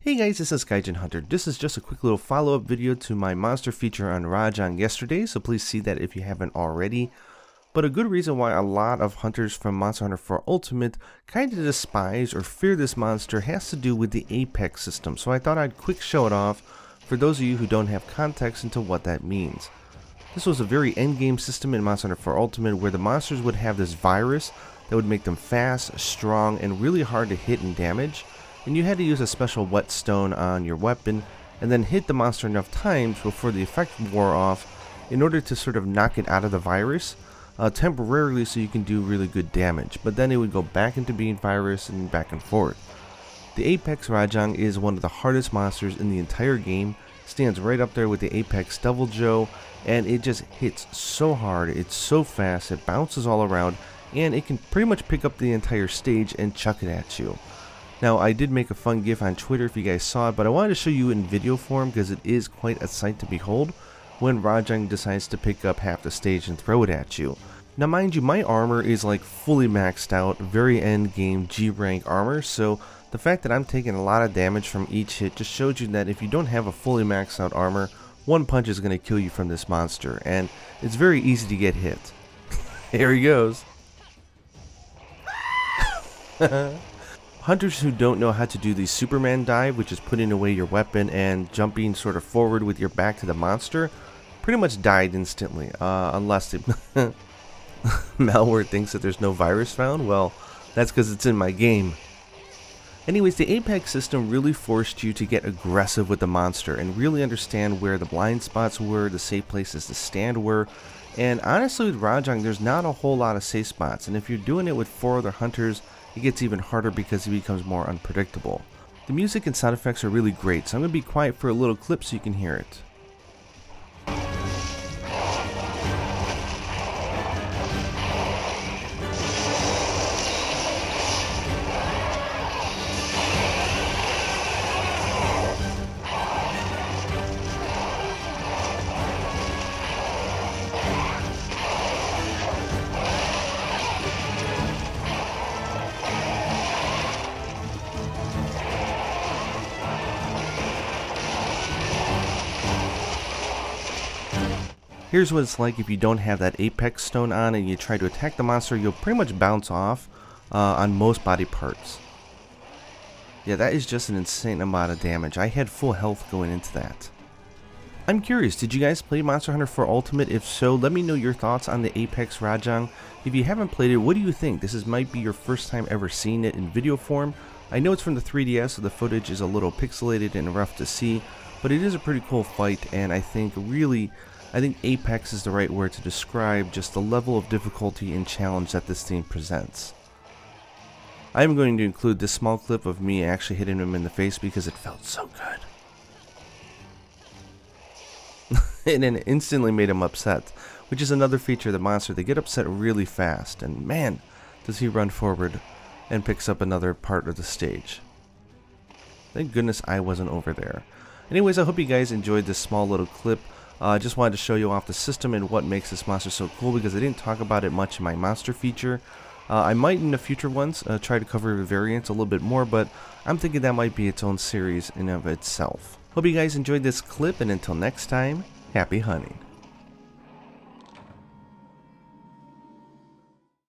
Hey guys, this is Gaijin Hunter. This is just a quick little follow-up video to my monster feature on Rajang yesterday, so please see that if you haven't already. But a good reason why a lot of hunters from Monster Hunter 4 Ultimate kind of despise or fear this monster has to do with the Apex system, so I thought I'd quick show it off for those of you who don't have context into what that means. This was a very endgame system in Monster Hunter 4 Ultimate where the monsters would have this virus that would make them fast, strong, and really hard to hit and damage. And you had to use a special whetstone on your weapon and then hit the monster enough times before the effect wore off in order to sort of knock it out of the virus temporarily so you can do really good damage. But then it would go back into being virus and back and forth. The Apex Rajang is one of the hardest monsters in the entire game, stands right up there with the Apex Devil Joe, and it just hits so hard, it's so fast, it bounces all around, and it can pretty much pick up the entire stage and chuck it at you. Now, I did make a fun GIF on Twitter if you guys saw it, but I wanted to show you in video form because it is quite a sight to behold when Rajang decides to pick up half the stage and throw it at you. Now, mind you, my armor is like fully maxed out, very end game G rank armor, so the fact that I'm taking a lot of damage from each hit just shows you that if you don't have a fully maxed out armor, one punch is going to kill you from this monster, and it's very easy to get hit. Here he goes. Hunters who don't know how to do the Superman dive, which is putting away your weapon and jumping sort of forward with your back to the monster, pretty much died instantly, unless the malware thinks that there's no virus found. Well, that's because it's in my game. Anyways, the Apex system really forced you to get aggressive with the monster and really understand where the blind spots were, the safe places to stand were, and honestly with Rajang there's not a whole lot of safe spots, and if you're doing it with 4 other hunters, it gets even harder because it becomes more unpredictable. The music and sound effects are really great, so I'm going to be quiet for a little clip so you can hear it. Here's what it's like if you don't have that Apex stone on and you try to attack the monster, you'll pretty much bounce off on most body parts. Yeah, that is just an insane amount of damage. I had full health going into that. I'm curious, did you guys play Monster Hunter 4 Ultimate? If so, let me know your thoughts on the Apex Rajang. If you haven't played it, what do you think? This might be your first time ever seeing it in video form. I know it's from the 3DS, so the footage is a little pixelated and rough to see, but it is a pretty cool fight, and I think Apex is the right word to describe just the level of difficulty and challenge that this theme presents. I am going to include this small clip of me actually hitting him in the face because it felt so good. And it instantly made him upset, which is another feature of the monster. They get upset really fast, and man, does he run forward and picks up another part of the stage. Thank goodness I wasn't over there. Anyways, I hope you guys enjoyed this small little clip. I just wanted to show you off the system and what makes this monster so cool because I didn't talk about it much in my monster feature. I might in the future ones try to cover the variants a little bit more, but I'm thinking that might be its own series in of itself. Hope you guys enjoyed this clip, and until next time, happy hunting.